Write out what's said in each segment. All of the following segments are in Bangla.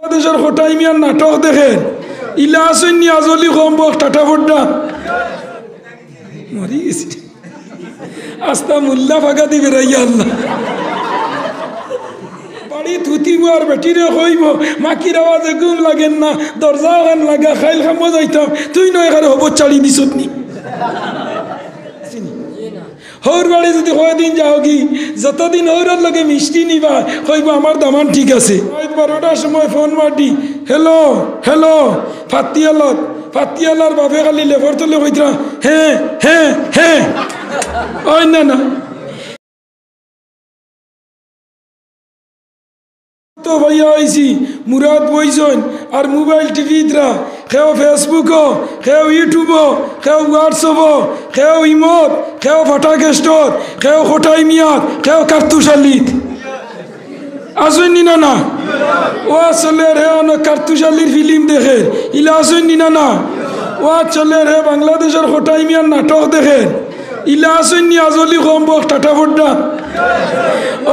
দেশের হোটাই মিয়ার নাটক দেখে ইলা আসেননি আজলি কম্বক টাটা ফোড্ডা মরি গেছি আস্তা মুল্লা ফাঁকা দিবে রাইয়া আল্লাহ বাড়ি থুতিব আর বেটিরে কইব মাকির আওয়াজে ঘুম লাগেন না দরজা ওখান লাগা খাইল খামো যাইতাম তুই নয় এখানে হব চালি দিছত নি হৌর বাড়ি যদি কয়দিন যাও কি যতদিন হৌরের লগে মিষ্টি নিবা কইব আমার দামান ঠিক আছে 12টার সময় ফোন মারটি হ্যালো হ্যালো ফাতিয়ালার বাপে খালি লেফর তুলে কইতরা হ্যাঁ হ্যাঁ হ্যাঁ ওই না না তো ভাইয়া আইসি মুরাদ বইজন আর মোবাইল টিভিতরা খেও ফেসবুকও খেও ইউটিউবও খেও হোয়াটসঅ্যাপও খেও ইমত খেও ফটাকেস্টর খেও হোটাই মিয়াত খেও কার্তুশালিত আসেননি না না ও চলে রে অনেক কার্তুশালির ফিল্ম দেখে ইলা আসেননি না না ও চলে রে বাংলাদেশের হোটাই মিয়ার নাটক দেখে ইলা আসেননি আজলি কম্বক টাটা ফোড্ডা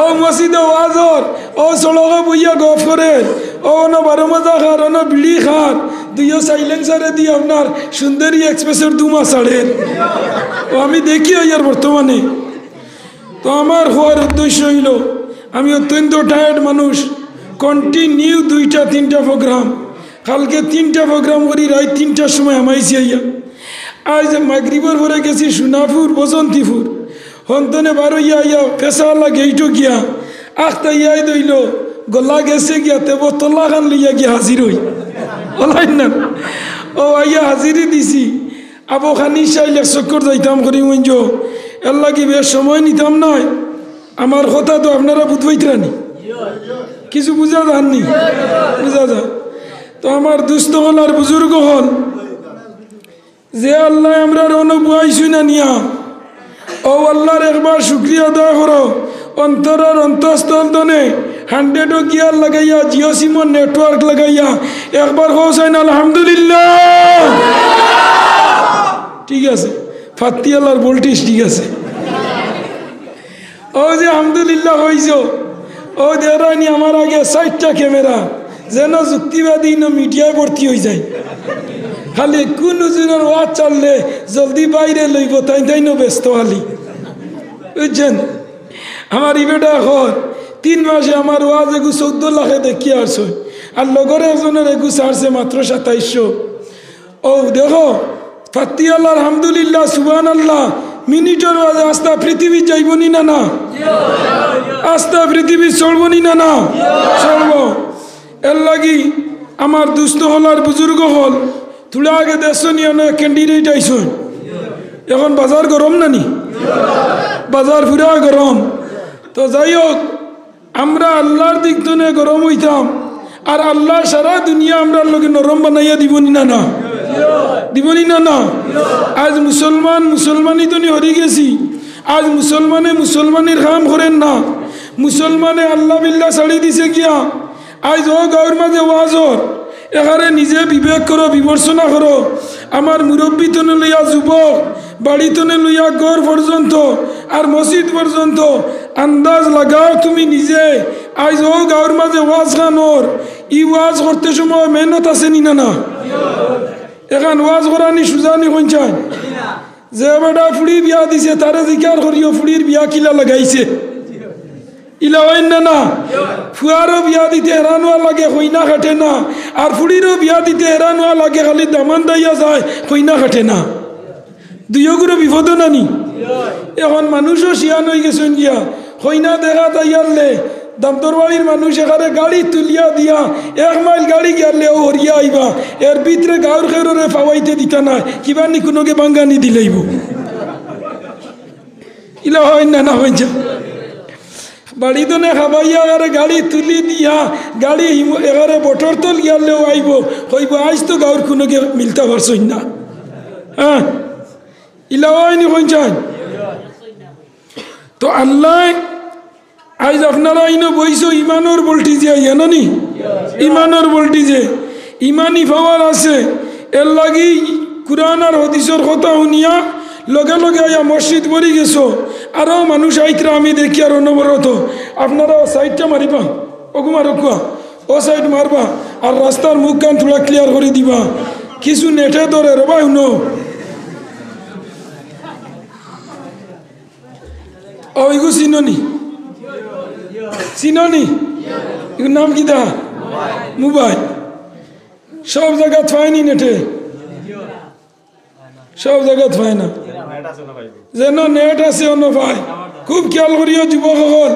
ও মসজিদে ওয়াজর ও সড়কে বইয়া গফ করে ও না 12 মজা খার ও না বিড়ি খার দুইও সাইলেন্সারে দিয়ে আপনার সুন্দরী এক্সপ্রেসের 2 মাস আড়ে ও আমি দেখি আর বর্তমানে তো আমার হওয়ার উদ্দেশ্য হইল আমি অত্যন্ত টায়ার্ড মানুষ কন্টিনিউ 2টা 3টা প্রোগ্রাম কালকে 3টা প্রোগ্রাম করি রাত 3টার সময় আমাইছি আইয়া আজ মাগরিবের পরে গেছি সোনাপুর বসন্তীপুর হন্তনে বারো ইয়া পেশাওয়ালা গেইটো গিয়া আখতা ইয়াই দইল গলা গেছে গিয়া তেব তল্লা খান লইয়া গিয়া হাজির হই বলাই না ও আইয়া হাজিরি দিছি আবো খানি চাইলে চক্কর যাইতাম করি মঞ্জ এর লাগি বেশ সময় নিতাম নয় আমার কথা তো আপনারা বুঝবাইতরানি কিছু বুঝা যাননি বুঝা যা তো আমার দুস্থ হল আর বুজুর্গ হল যে আল্লাহ আমরা অনুবাইছি না নিয়া ও আল্লাহর একবার শুক্রিয়া আদায় করো অন্তরের অন্তঃস্থল দনে 100 গিয়ার লাগাইয়া জিও সিমর নেটওয়ার্ক লাগাইয়া একবার হোসেন আলহামদুলিল্লাহ ঠিক আছে ফাতিয়ালার ভোল্টেজ ঠিক আছে ও যে আলহামদুলিল্লাহ হইছ ও দেরানি আমার আগে 60টা ক্যামেরা যেন যুক্তিবাদী মিডিয়ায় ভর্তি হয়ে যায় খালি কোন জনের ওয়াজ চাললে জলদি বাইরে লইব তাই তাই ব্যস্ত খালি বুঝছেন আমার ইবেটা ঘর 3 মাসে আমার ওয়াজ এগু 14 লাখে দেখি আসছে আর লগরে একজনের এগু ছাড়ছে মাত্র 2700 ও দেখো ফাতিয়াল্লাহ আলহামদুলিল্লাহ সুবহানাল্লাহ মিনিটের ওয়াজে আস্থা পৃথিবী যাইবনি না না আস্থা পৃথিবী চলবনি না না চলব এর লাগি আমার দুস্থ হল আর বুজুর্গ হল তুলা আগে দেশ নিয়ে অনেক ক্যান্ডিডেট আইসন এখন বাজার গরম নানি বাজার পুরা গরম তো যাই হোক আমরা আল্লাহর দিক থেকে গরম হইতাম আর আল্লাহ সারা দুনিয়া আমরা লোকে নরম বানাইয়া দিবনি না না দিবনি না না আজ মুসলমানই তো হরি গেছি আজ মুসলমানের কাম করেন না মুসলমানে আল্লাহ বিল্লাহ ছাড়ি দিছে গিয়া আজ ও গাঁর মাঝে ওয়াজর এখানে নিজে বিবেক করো বিবেচনা করো আমার মুরব্বী তনে লইয়া যুবক বাড়ি তনে লইয়া গড় পর্যন্ত আর মসজিদ পর্যন্ত আন্দাজ লাগাও তুমি নিজে আজ ও গাঁর মাঝে ওয়াজ খানোর ই ওয়াজ করতে সময় মেহনত আছে নি না না এখন ওয়াজ করানি সুজানি কইছান যে বেটা ফুড়ি বিয়া দিছে তারে জিকার করিও ফুড়ির বিয়া কিলা লাগাইছে ইলা হয় না না ফুয়ারও বিয়া দিতে হেরানোয়া লাগে কইনা কাটে না আর ফুড়িরও বিয়া দিতে হেরানোয়া লাগে খালি দামান দাইয়া যায় কইনা কাটে না দুইগুলো বিপদ নানি এখন মানুষও শিয়ান হয়ে গেছেন গিয়া কইনা দেখা তাইয়ারলে দামদরবাড়ির মানুষ এখানে গাড়ি তুলিয়া দিয়া 1 মাইল গাড়ি গিয়ারলে ও হরিয়া আইবা এর ভিতরে গাঁর খেররে ফাওয়াইতে দিতা না কিবা নি কোনোকে বাঙ্গানি দিলেইব ইলা হয় না না হয়ে যা বাড়ি তো না খাবাইয়া এগারে গাড়ি তুলি দিয়া গাড়ি এগারে বটর তল গিয়ালেও আইব কইব আজ তো গাঁর কোনোকে মিলতে পারছই না হ্যাঁ ইলা হয়নি কইছান তো আল্লাহ আজ আপনারা ইনো বইছো ইমানোর ভোল্টেজে আইয়া নি ইমানোর ভোল্টেজে ইমানি পাওয়ার আছে এর লাগি কুরআন আর হাদিসের কথা শুনিয়া লগে লগে আইয়া মসজিদ ভরি গেছো আরও মানুষ আইতরা আমি দেখি আর অনবরত আপনারা সাইডটা মারিবা ওগুমা রকুয়া ও সাইড মারবা আর রাস্তার মুখ কান থোড়া ক্লিয়ার করে দিবা কিছু নেটে ধরে রবা শুনো ওইগু চিননি চিননি এগুর নাম কি দা মোবাইল সব জায়গা থায়নি নেটে সব জায়গা থায় না যেন নেট আছে অন্য ভাই খুব খেয়াল করিও যুবকসকল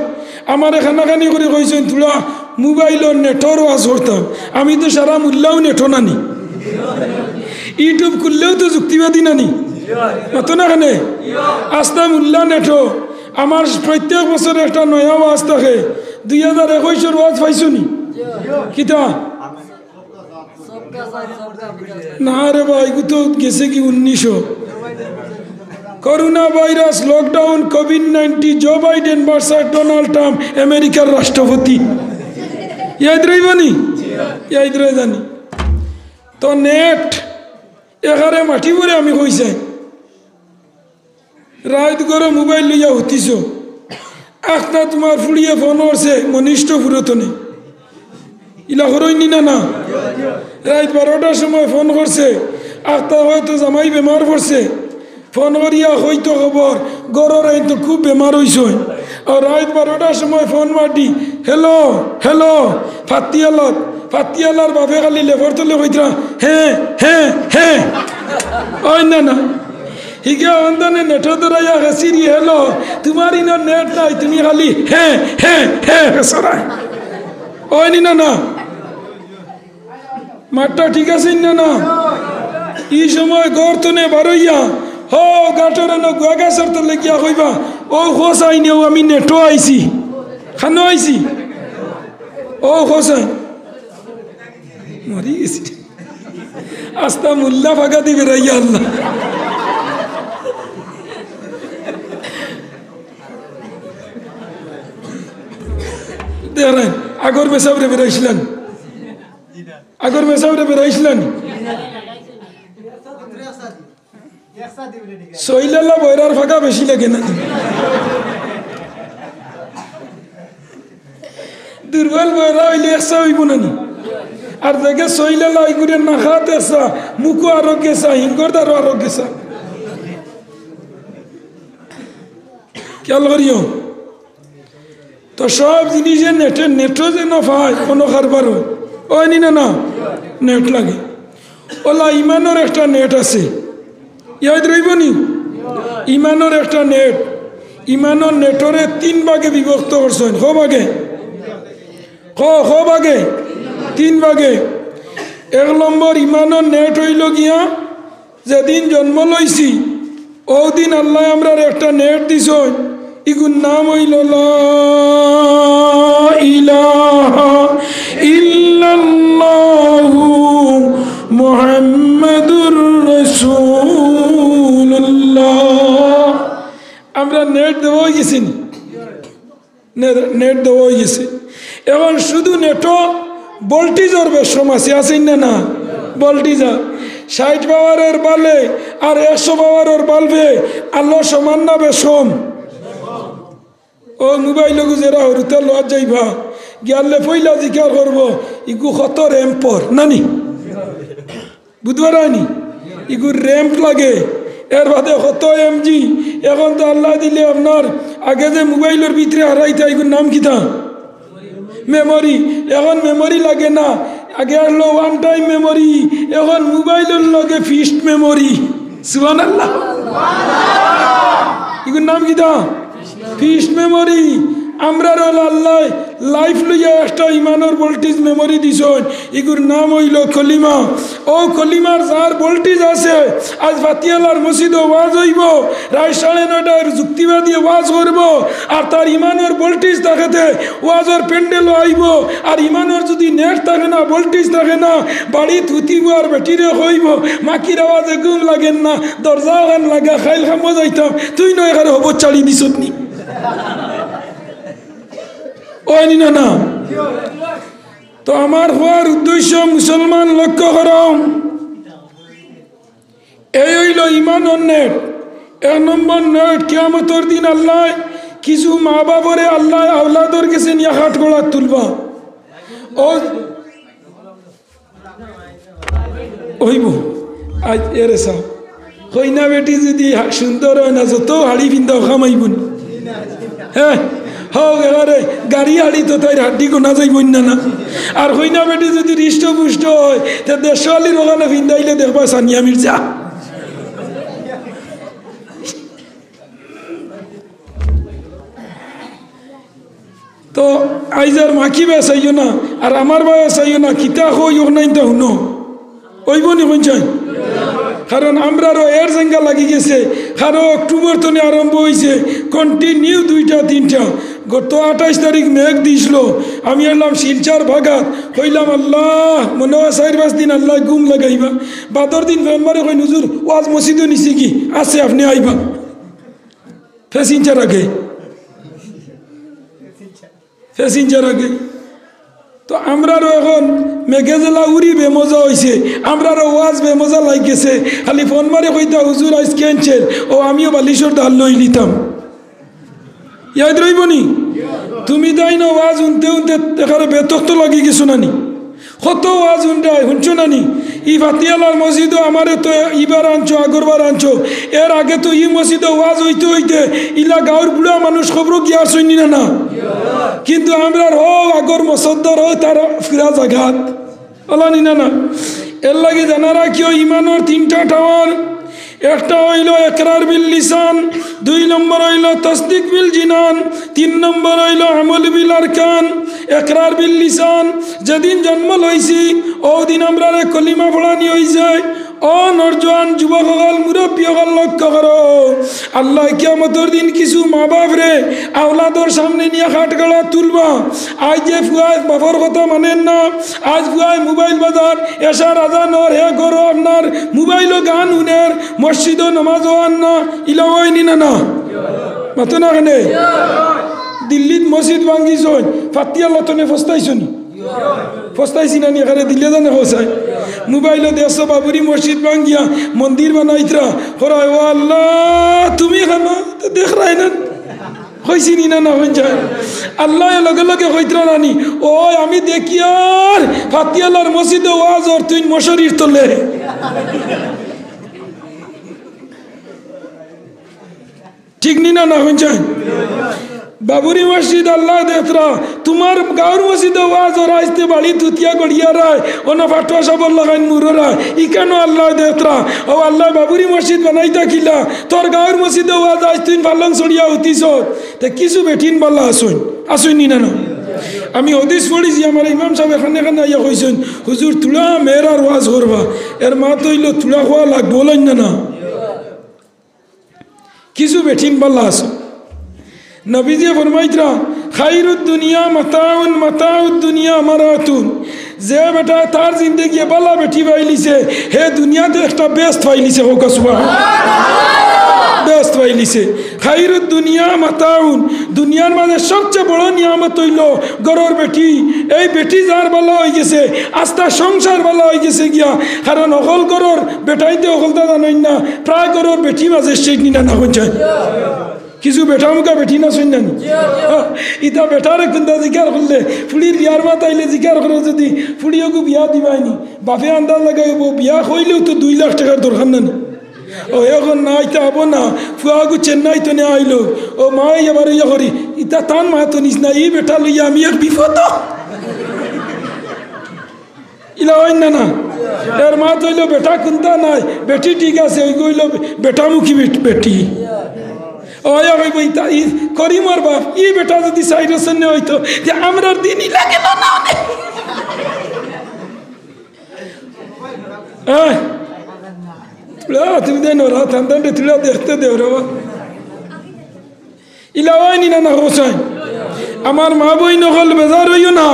আমার খানাখানি করে কইছেন তোলা মোবাইলের নেটর ওয়াজ করতাম আমি তো সারা মূল্যাও নেটো নানি ইউটিউব খুললেও তো যুক্তিবাদী নানি মতো না খানে আস্তা মূল্যা নেটো আমার প্রত্যেক বছর একটা নয়া ওয়াজ থাকে 2021 ওয়াজ পাইছো নি কিতা না রে ভাই তো গেছে কি 1900 করোনা ভাইরাস লকডাউন কোভিড-19 Joe Biden versus Donald Trump আমেরিকার রাষ্ট্রপতি ইয়াদ রইবানি ইয়াদ রই জানি তো নেট এখানে মাটি পরে আমি কইছে রাত করে মোবাইল লইয়া হতিছ একটা তোমার ফুড়িয়ে ফোন করছে মনিষ্ঠ ফুরতনে ইলা হরইনি না না রাত 12টার সময় ফোন করছে একটা হয়তো জামাই বেমার পড়ছে ফোন করিয়া হয়তো খবর গরর তো খুব বেমার হইছ আর রাত 12টার সময় ফোন মাটি হ্যালো হ্যালো ফাতিয়ালার বাপে খালি লেফর তলে কইতরা হ্যাঁ হ্যাঁ হ্যাঁ ওই না না হিগা অন্তনে নেট ধরাইয়া হেসিরি হ্যালো তোমার ইনো নেট নাই তুমি খালি হ্যাঁ হ্যাঁ হ্যাঁ হেসরাই ওই নি না না মাঠটা ঠিক আছে না না এই সময় গর্তনে বারইয়া হো গাটরে ন গুয়াগাছর তো লেগিয়া কইবা ও খোসাই নেও আমি নেটো আইছি খানো আইছি ও খোসাই মরি গেছি আস্তা মুল্লা ফাঁকা দিবে রাইয়া আল্লাহ দেখেন আগর মেসাবরে বেরাইছিলেন আগর মেসাবরে বেরাইছিলেন সইলালা বয়রার ফাঁকা বেশি লাগে না দুর্বল বয়রা হইলে একসা হইব না আর দেখে সইলালা ওইগুলো না খাতে আসা মুখো আরো গেছা হিঙ্গর দ্বারও আরো গেছা খেয়াল করিও তো সব জিনিসের নেটও যেন পায় কোনো কারবার হয় ওই নি না নেট লাগে ওলা ইমানের একটা নেট আছে ইয়াদ রইব নি ইমানের একটা নেট ইমানের নেটরে 3 ভাগে বিভক্ত করছেন ক ভাগে ক ভাগে 3 ভাগে 1 নম্বর ইমানের নেট হইল গিয়া যেদিন জন্ম লইছি ওদিন আল্লাহ আমরা একটা নেট দিছ ইগুর নাম হইল লা ইলাহা ইল্লাল্লাহু মুহাম্মাদুর রাসূলুল্লাহ আমরা নেট দেওয়া গেছি নেট দেওয়া গেছে এখন শুধু নেটও ভোল্টেজের বেশম আছে না ভোল্টেজার 60 পাওয়ারের বালে আর 100 পাওয়ারের বাল্বে আলো সমান না বেশম ও মোবাইল যারা হরুতা লওয়া যাইবা গিয়ালে পইলা জিজ্ঞাসা করব ইগু কত র্যাম্পর নানি বুধবার আনি ইগু র্যাম্প লাগে এর বাদে কত এমজি এখন তো আল্লাহ দিলে আপনার আগে যে মোবাইলের ভিতরে হারাইতা ইগুর নাম কিতা মেমোরি এখন মেমোরি লাগে না আগে আসলো ওয়ান টাইম মেমোরি এখন মোবাইলের লগে ফিক্সড মেমোরি সুবহানাল্লাহ ইগুর নাম কিতা ফিক্সড মেমোরি আমরা আল্লাহ লাইফ লইয়া একটা ইমানের ভোল্টেজ মেমোরি দিছন ইগুর নাম হইল কলিমা ও কলিমার যার ভোল্টেজ আছে আজ ফাতিয়ালার মসজিদে ওয়াজ হইব রাত 9:30 যুক্তিবাদী ওয়াজ করব আর তার ইমানের ভোল্টেজ থাকেতে ওয়াজের প্যান্ডেলও আইব আর ইমানের যদি নেট থাকে না ভোল্টেজ থাকে না বাড়ি থুতিব আর বেটিরে হইব মাকির আওয়াজে ঘুম লাগেন না দরজা গান লাগা খাইল খামো যাইতাম তুই নয় এখানে হব চালি দিছত নি ওই নি না তো আমার হওয়ার উদ্দেশ্য মুসলমান লক্ষ্য করম এই হইল ইমান নেট 1 নম্বর নেট কিয়ামতের দিন আল্লাহ কিছু মা বাবরে আল্লাহ আওলাদর কাছে নিয়ে হাট গোড়া তুলবা ও হইব আজ এরে সাহ কইনা বেটি যদি সুন্দর হয় না যত হাড়ি পিন্দাও খামাইবন হ্যাঁ হোক এবারে গাড়ি হাড়ি তো তাই হাড্ডি কোনা যাইব না আর কইনা বেটি যদি হৃষ্টপুষ্ট হয় তে দেশওয়ালির ওখানে পিন্দাইলে দেখবা সানিয়া মির্জা তো আইজার মাখি বেশ আইও না আর আমার বয়স আইও না কিতা হই ও নাই তো হুনো ওইব নি কইছাই কারণ আমরারও এর জাঙ্গা লাগি গেছে কারণ অক্টোবর তনে আরম্ভ হয়েছে কন্টিনিউ 2টা 3টা গত 28 তারিখ মেঘ দিছিল আমি এলাম শিলচার ভাগাত কইলাম আল্লাহ মনে হয় 4-5 দিন আল্লাহ গুম লাগাইবা বাদর দিন ফেনবারে কই হুজুর ওয়াজ মসজিদও নিছি কি আছে আপনি আইবা ফেসিনচার আগে তো আমরারও এখন মেঘেজেলা উড়ি বেমজা হয়েছে আমরারও ওয়াজ বেমজা লাগেছে খালি ফোন মারে কইতা হুজুর আজ ক্যান্সেল ও আমিও বালিশর ডাল লই নিতাম ইয়াদ রইবনি তুমি তাই না ওয়াজ উনতে উনতে এখানে বেতক্ত লাগি গেছো নানি কত ওয়াজ উনটায় শুনছো নানি ই ফাতিয়ালার মসজিদও আমারে তো ইবার আনছো আগরবার আনছো এর আগে তো ই মসজিদে ওয়াজ হইতে হইতে ইলা গাঁর বুড়া মানুষ খবর গিয়া শুনি না কিন্তু আমরা আগর মসদ্দর ও তার ফিরা জাগাত ওলানি না এর লাগে জানারা কেউ ইমানোর 3টা টাওয়ার একটা হইল একরার বিল লিসান 2 নম্বর হইল তাসদিক বিল জিনান 3 নম্বর হইল আমল বিল আরকান একরার বিল লিসান যেদিন জন্ম লইছি ও দিন আমরা কলিমা পড়ানি হই যায় ও নরজওয়ান যুবক হল মুরব্বী হল লক্ষ্য করো আল্লাহ কিয়ামতের দিন কিছু মা বাপ রে আওলাদর সামনে নিয়ে খাটগড়া তুলবা আজ যে ফুয়ায় বাপর কথা মানেন না আজ ফুয়ায় মোবাইল বাজার এসার আজানর হে করো আপনার মোবাইলও গান উনের মসজিদও নমাজও আন না ইলাওয়াই নিনা না মাতো না কেনে দিল্লিত মসজিদ ভাঙ্গিছ ফাতিয়া লতনে ফস্তাইছনি ফস্তাইছি না এখানে দিলে জানে হোসাই মোবাইল দেড়শো বাবুরি মসজিদ ভাঙ্গিয়া মন্দির বানাইতরা করায় ও আল্লাহ তুমি খানা তো দেখ রায় না হয়েছি নি না না হয়ে যায় আল্লাহ লগে লগে হইতরা রানি ও আমি দেখি আর ফাতিয়ালার মসজিদে ওয়াজ আর তুই মশারির তোলে ঠিক নি না না হয়ে যায় বাবুরি মসজিদ আল্লাহ দেখরা তোমার গাঁর মসজিদে ওয়াজ ওরা আসতে বাড়ি তুতিয়া গড়িয়া রায় ওনা ফাটুয়া সাবর লাগাইন মুররা ইকানো আল্লাহ দেখরা ও আল্লাহ বাবুরি মসজিদ বানাইতা কিলা তোর গাঁর মসজিদে ওয়াজ আজ তুই পালং ছড়িয়া উঠিস তে কিছু বেঠিন বাল্লা আসুন নি না না আমি হদিস পড়িছি আমার ইমাম সাহেব এখানে আইয়া কইছেন হুজুর তুলা মেয়েরার ওয়াজ করবা এর মা তৈল তুলা খোয়া লাগবো না কিছু বেঠিন বাল্লা আসুন নবীজি ফরমাইতরা খাইরুদ দুনিয়া মাতাউদ দুনিয়া মারাতুন যে বেটা তার জিন্দগি বালা বেটি পাইলিছে হে দুনিয়াতে একটা বেস্ট পাইলিছে হোক সুবহানাল্লাহ বেস্ট পাইলিছে খাইরুদ দুনিয়া মাতাউন দুনিয়ার মাঝে সবচেয়ে বড় নিয়ামত হইল গরর বেটি এই বেটি যার বালা হয়ে গেছে আস্থা সংসার বালা হয়ে গেছে গিয়া কারণ অকল গরর বেটাইতে অকলতা জানেন না প্রায় গরর বেটি মাঝে সেই নিনা না হয়ে যায় কিছু বেটা মুখা বেটি না শুন নানি ইটা বেটারে কুন্দা জিকার করলে ফুড়ির বিয়ার মাতাইলে জিকার করে যদি ফুড়িওকে বিয়া দিবাইনি বাপে আন্দাজ লাগাইব বিয়া হইলেও তো 2 লাখ টাকার দরকার নানি ও এখন না ইটা হবো না ফুয়াগু চেন্নাই তো নে আইলো ও মা এবার ইয়া করি ইটা তান মা তো নিস না ই বেটা লইয়া আমি এক বিপদ ইলা হয় না এর মা তো হইলো বেটা কুন্দা নাই বেটি ঠিক আছে ওই গইল বেটামুখী বেটি ওয়া কইব ইতা ই করিমর বাপ ই বেটা যদি সাইডে সন্নে হইতো যে আমরার দিনই লাগে না তুমি দেন ওরা তান্দান্ডে তুলা দেখতে দেও রে ইলাওয়ানি না হোসেন আমার মা বই নকল বেজার হইও না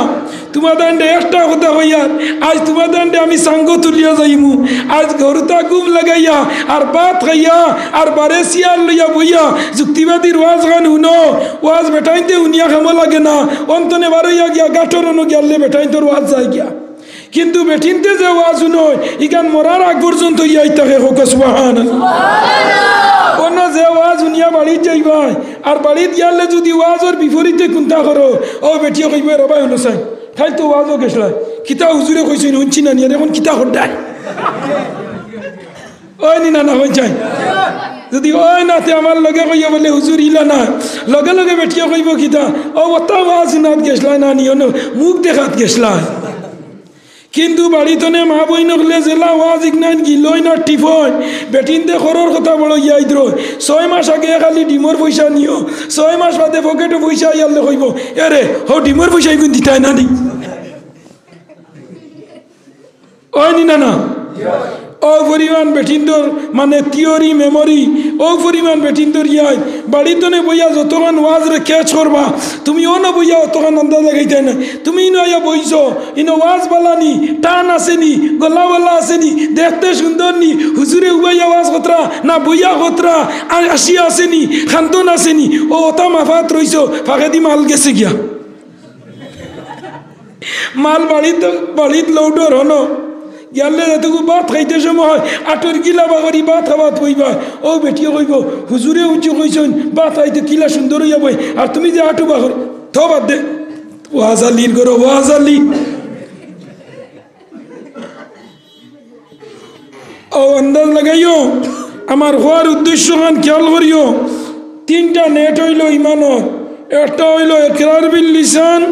তোমার দান্ডে একটা কথা হইয়ার আজ তোমার দান্ডে আমি সাঙ্গ তুলিয়া যাইমু আজ ঘরটা গুম লাগাইয়া আর বাত খাইয়া আর বারে সিয়ার লইয়া বইয়া যুক্তিবাদীর ওয়াজ গান হুনো ওয়াজ বেটাইতে উনিয়া খামো লাগে না অন্তনে বারইয়া গিয়া গাঠর অনু গেলে বেটাইতর ওয়াজ যায় গিয়া কিন্তু বেঠিনতে যে ওয়াজ নয় ইকান মরার আগ পর্যন্ত ইয়াই থাকে হোক সুবহানাল্লাহ অন্য যে ওয়াজ উনিয়া বাড়িত যাইবাই আর বাড়িত গেলে যদি ওয়াজের বিপরীতে কোনটা করো ও বেটিও কইবে রবাই হলো চাই খাই তো ওয়াজও গেছলাই কিতা হুজুরে কইছেন শুনছি না নিয়ে এখন কিতা হড্ডায় ওই নি না হয়ে যায় যদি ওই নাতে আমার লগে কইয়া বলে হুজুর ইলা না লগে লগে বেটিয়া কইব কিতা ও ওটা ওয়াজ নাত গেছলাই না নিও মুখ দেখাত গেছলাই কিন্তু বাড়িতনে মা বইন হলে জেলা ওয়াজ ইগনাইন গিলই না টিফন বেটিনতে খরর কথা বড় ইয়াইদ্র 6 মাস আগে খালি ডিমর পয়সা নিও 6 মাস বাদে পকেটে পয়সা ইয়ালে কইব এরে হো ডিমর পয়সা ইগুন দিতাই না নি ওই নি না ও পরিমাণ বেটিন্দর মানে থিওরি মেমোরি ও পরিমাণ বেটিন্দর ইয়াই বাড়িতনে বইয়া যতক্ষণ ওয়াজ রে ক্যাচ করবা তুমি ও না বইয়া অতক্ষণ আন্দাজ লাগাইতে না তুমি ইয়া বইছ ইনো ওয়াজ বালানি টান আসেনি গলাওয়ালা আসেনি দেখতে সুন্দর নি হুজুরে উবাইয়া ওয়াজ কতরা না বইয়া কতরা আর আসি আসেনি খান্তন আসেনি ও ওটা মাফাত রইছ ফাঁকেদি মাল গেছে গিয়া মাল বাড়িত লৌডর হনো গেলে যেটুকু ভাত খাইতে সময় আটর গিলা বাগরি ভাত খাওয়াত কইবা ও বেটিয়ে কইব হুজুরে উঁচু কইছেন ভাত খাইতে কিলা সুন্দর হইয়া বই আর তুমি যে আটু বাগর থ বাদ দে ওয়াজালির করো ওয়াজালি ও আন্দাজ লাগাইও আমার হওয়ার উদ্দেশ্য খান খেয়াল করিও 3টা নেট হইল ইমানত একটা হইল ইকরার বিল লিসান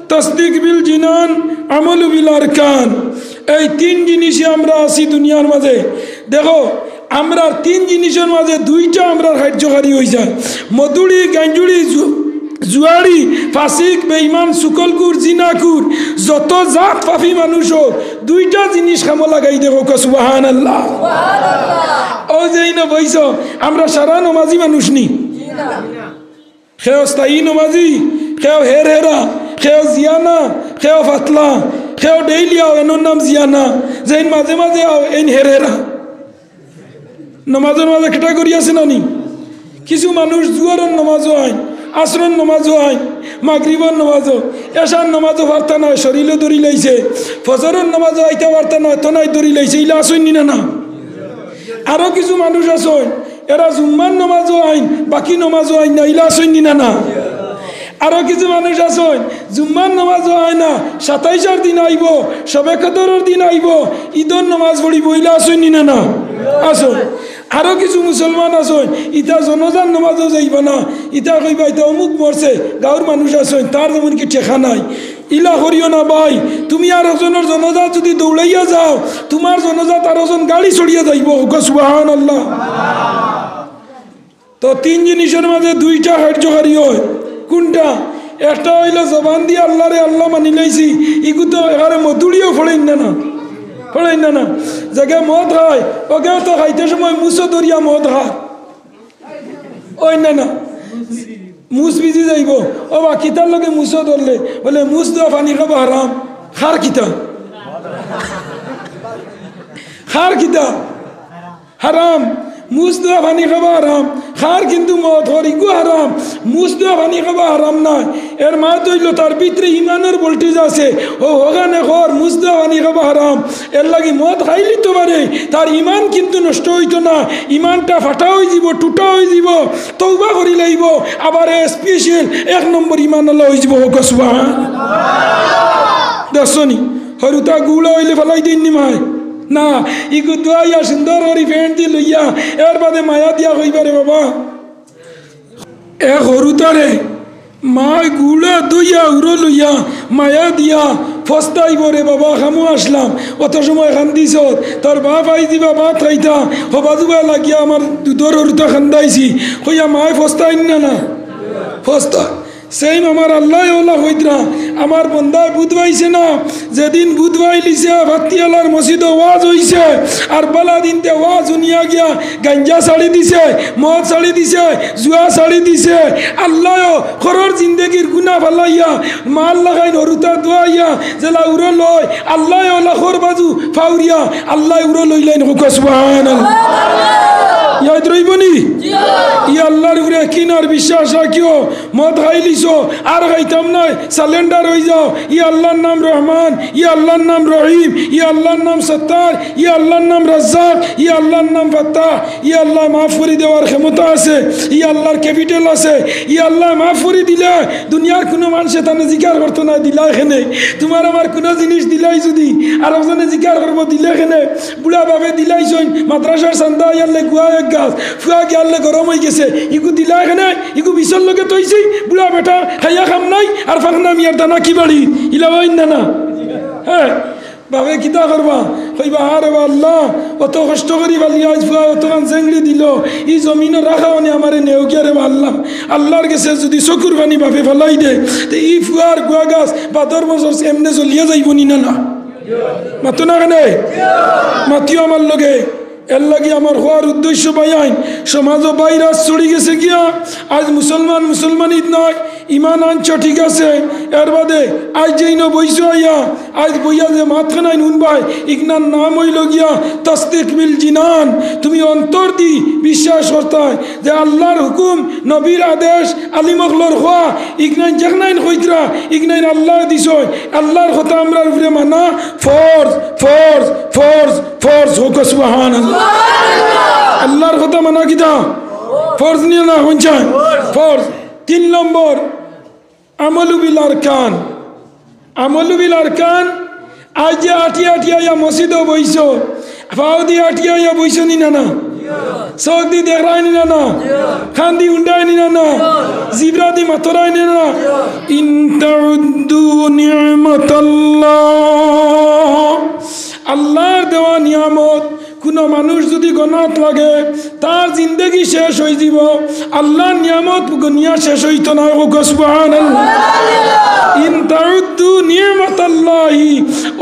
তাসদিক বিল জিনান আমল বিল আরকান এই 3 জিনিসে আমরা আছি দুনিয়ার মাঝে দেখো আমরা 3 জিনিসের মাঝে 2টা আমরা কার্যকারী হয়ে যায় মধুড়ি গাঞ্জুড়ি জুয়ারি ফাসিক বেঈমান সুকলকুর জিনাকুর যত জাত পাপি মানুষ হোক 2টা জিনিস কামো লাগাই দেখো সুবহানাল্লাহ ও যেই না বইছ আমরা সারা নমাজি মানুষ নি খেও স্থায়ী নমাজি খেও হেরা খেও জিয়ানা খেও ফাতলা খেও ডেইলি আও এনোর নাম জিয়ানা যেন মাঝে মাঝে আও এন হেরা নমাজের মাঝে ক্যাটাগরি আছে না নি কিছু মানুষ জুয়ারের নমাজও আইন আসরের নমাজও আইন মাগরিবের নমাজও এশার নমাজও বার্তা নয় শরীরে দড়ি লাইছে ফজরের নমাজও আইতে বার্তা নয় তনাই দড়ি লাইছে ইলা আসইনি না না আরো কিছু মানুষ আসইন এরা জুম্মার নমাজও আইন বাকি নমাজও আইন না ইলা আসইনি না না আরো কিছু মানুষ আসেন জুম্মার নামাজও হয় না 27 দিন আইব শবে কদরের দিন আইব ঈদের নামাজ পড়িব ইলা আসেন না না আসুন আরো কিছু মুসলমান আসেন ইটা জনজান নামাজও যাইব না ইটা কইবা ইটা অমুক মরছে গাঁর মানুষ আসেন তার যেমন কি ঠেকা নাই ইলা করিও না ভাই তুমি আর একজনের জনজাত যদি দৌড়াইয়া যাও তোমার জনজাত আর একজন গাড়ি চড়িয়া যাইব সুবহানাল্লাহ তো 3 জিনিসের মাঝে 2টা কার্যকারী হয় কোনটা একটা হইল জবান দিয়ে আল্লাহ রে আল্লাহ মানি লাইছি ইগু তো এখানে মধুড়িও ফড়েন না জায়গায় মদ হয় ওকেও তো খাইতে সময় মুসো দরিয়া মদ হয় ওই না মুস বিজি যাইব ও বা কিতার লগে মুসো ধরলে বলে মুস দেওয়া পানি খাবো হারাম খার কিতা হারাম মুস দেওয়া পানি খাবা হারাম খার কিন্তু মদ হরিগু হারাম মুস দেওয়া পানি খাবা হারাম নয় এর মা তৈল তার ভিতরে ইমানের ভোল্টেজ আছে ও ওখানে ঘর মুস দেওয়া পানি খাবা হারাম এর লাগি মদ খাইলি তো পারে তার ইমান কিন্তু নষ্ট হইতো না ইমানটা ফাটা হয়ে যাব টুটা হয়ে যাব তওবা করি লাইব আবার স্পেশাল 1 নম্বর ইমান আল্লাহ হয়ে যাব সুবহান দর্শনী হরুতা গুলা হইলে ফেলাই দিননি মায় না ইগু দোয়া সুন্দর করি ফ্যান্ট দি লইয়া এর বাদে মায়া দিয়া কইবারে বাবা এ হরুতারে মা গুলা দইয়া উড়ো লইয়া মায়া দিয়া ফস্তাইব রে বাবা খামু আসলাম অত সময় খান্দিছ তোর বাপ আই দিবা ভাত খাইতা হবাজুবা লাগিয়া আমার দুধর হরুতা খান্দাইছি কইয়া মায় ফস্তাইন না ফস্তা সেইম আমার আল্লাহ ওলা হইতরা আমার বন্দায় বুধবাইছে না যেদিন বুধবাই লিছে ভাতিয়ালার মসজিদে ওয়াজ হইছে আর বালা দিনতে ওয়াজ শুনিয়া গিয়া গাঞ্জা ছাড়ি দিছে মদ ছাড়ি দিছে জুয়া ছাড়ি দিছে আল্লাহ খরর জিন্দগির গুনাহ ফালাইয়া মাল লাগাই হরুতা দোয়াইয়া জেলা উড়ো লয় আল্লাহ ওলা খর বাজু ফাউরিয়া আল্লাহ উড়ো লইলেন হুক সুবহানাল্লাহ ইয়াদ রইবনি ই আল্লাহর উপরে কিনার বিশ্বাস রাখিও মদ খাইলিছো আর খাইতাম নয় সালেন্ডার হয়ে যাও ই আল্লাহর নাম রহমান ই আল্লাহর নাম রহিম ই আল্লাহর নাম সত্তার ই আল্লাহর নাম রাজ্জাক ই আল্লাহর নাম ফাত্তাহ ই আল্লাহ মাফ করে দেওয়ার ক্ষমতা আছে ই আল্লাহর ক্যাপিটাল আছে ই আল্লাহ মাফ করে দিলে দুনিয়ার কোনো মানুষে তানে জিকার করতো না দিলা এখানে তোমার আমার কোনো জিনিস দিলাই যদি আর ওখানে জিকার করবো দিলে এখানে বুড়া ভাবে দিলাইছই মাদ্রাসার চান্দা ইয়ারলে গুয়া এক গাছ ফুয়া গিয়ারলে গরম হয়ে গেছে ইকু দিলা এখানে ইকু বিশর লোকে তৈছি বুড়া বেটা খাইয়া খাম নাই আর ফাঁকনা মিয়ার দানা কি বাড়ি ইলাবাইন দানা হ্যাঁ ভাবে কিতা করবা কইবা আরে আল্লাহ অত কষ্ট করি বালি আজ ফুয়া অতখান চেংড়ি দিল ই জমিনও রাখাওনি আমারে নেউকিয়া রে আল্লাহ আল্লাহর কাছে যদি চকুর পানি ভাবে ফেলাই দে তো ই ফুয়ার গুয়া গাছ বা 10 বছর এমনি জ্বলিয়া যাইব নি না না মাতো না কেন মাতিও আমার লগে এর লাগে আমার হওয়ার উদ্দেশ্য বাইন সমাজও বাইরাজ চড়ি গেছে গিয়া আজ মুসলমান ঈদ নয় ইমান আনছ ঠিক আছে এর বাদে আজ যেই বইস আইয়া আজ বইয়া যে মাথানাই নুনবাই ইগনার নাম হইল গিয়া তসদিক বিল জিনান তুমি অন্তর দি বিশ্বাস করতে যে আল্লাহর হুকুম নবীর আদেশ আলিমগলর হওয়া ইগনাইন যেখানাইন হইতরা ইগনাইন আল্লাহ দিস আল্লাহর কথা আমরা উপরে মানা ফরজ ফরজ ফরজ ফরজ হোক সুবহানাল্লাহ আল্লাহর কথা মানা কিতা ফরজ নিয়ে না হঞ্চা ফরজ 3 নম্বর আমলু বিল আরকান আজ যে আটিয়া মসজিদও বইছ ফাউদি আটিয়া বইছ নি না চোখ দি দেখাই নি না খান দি উন্ডাই নি না জিব্রা দি মাতরাই নি না ইন তাউদ্দু নি'মাতাল্লাহ আল্লাহর দেওয়া নিয়ামত কোনো মানুষ যদি গনাত লাগে তার জিন্দগি শেষ হয়ে যাব আল্লাহর নিয়ামত গনিয়া শেষ হইতো না সুবহানাল্লাহ ইন তাউদ্দু নি'মাতাল্লাহি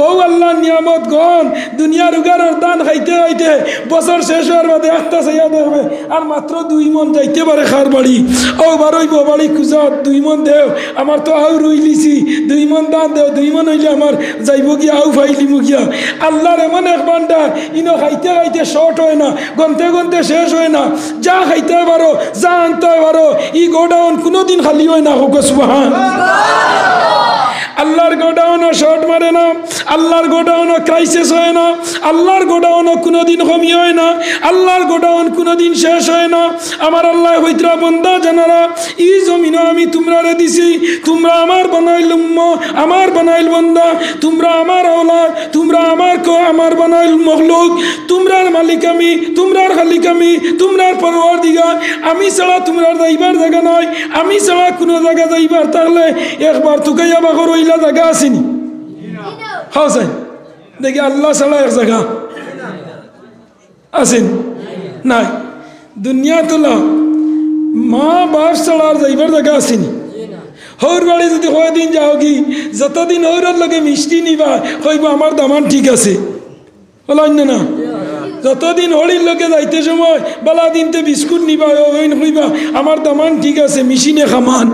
ও আল্লাহর নিয়ামত গন দুনিয়ার উগারের দান খাইতে খাইতে বছর শেষ হওয়ার বাদে একটা চাইয়া দেখবে আর মাত্র 2 মন যাইতে পারে খার বাড়ি ও বারইব বাড়ি খুঁজত 2 মন দেও আমার তো আউ রইলিছি 2 মন দান দেও 2 মন হইলে আমার যাইব গিয়া আউ ফাইলিমু গিয়া আল্লাহর এমন এক বান্দার ইনো খাইতে খাইতে শর্ট হয় না গনতে শেষ হয় না যা খাইতে পারো যা আনতে পারো ই গোডাউন কোনোদিন খালি হয় না হোক সুবহানাল্লাহ আল্লাহর গোডাউনও শর্ট মারে না আল্লাহর গোডাউনও ক্রাইসিস হয় না আল্লাহর গোডাউনও কোনোদিন কমি হয় না আল্লাহর গোডাউন কোনোদিন শেষ হয় না আমার আল্লাহ হইতরা বন্দা জানারা ই জমিন আমি তোমরা দিছি তোমরা আমার বানাইল আমার বানাইল বন্দা তোমরা আমার আওলাদ তোমরা আমার বানাইল মখলুক তোমরার মালিক আমি তোমরার খালিক আমি তোমরার পরওয়ারদিগার আমি ছাড়া তোমরার যাইবার জায়গা নয় আমি ছাড়া কোনো জায়গা যাইবার তাহলে একবার তুকাইয়া বাগর ওইলা জায়গা আসেনি হ্যাঁ স্যার দেখি আল্লাহ ছাড়া এক জায়গা আসেন নাই দুনিয়া তোলা মা বাপ ছাড়া আর যাইবার জায়গা আসেনি হৌর বাড়ি যদি কয়দিন যাও কি যতদিন হৌরের লগে মিষ্টি নিবা কইব আমার দামান ঠিক আছে বলা না যতদিন হরির লোকে যাইতে সময় বেলা দিনতে বিস্কুট নিবা হইবা আমার দামান ঠিক আছে মেশিনে খামান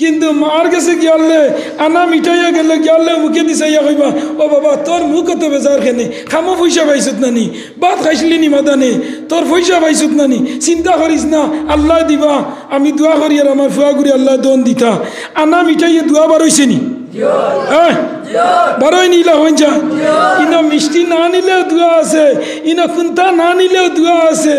কিন্তু মার কাছে গিয়ালে আনা মিঠাইয়া গেলে গিয়ালে মুখে দিছাইয়া কইবা ও বাবা তোর মুখ কত বেজার খেনে খামো পয়সা পাইছত নানি ভাত খাইছিলি নি মাদানে তোর পয়সা পাইছত নানি চিন্তা করিস না আল্লাহ দিবা আমি দোয়া করি আর আমার ফুয়া করি আল্লাহ দন দিতা আনা মিঠাইয়া দোয়া বার হইছে নি হ্যাঁ বারোই নিলা হয়ে যা ইনা মিষ্টি না নিলেও দোয়া আছে ইনা খুন্তা না নিলেও দোয়া আছে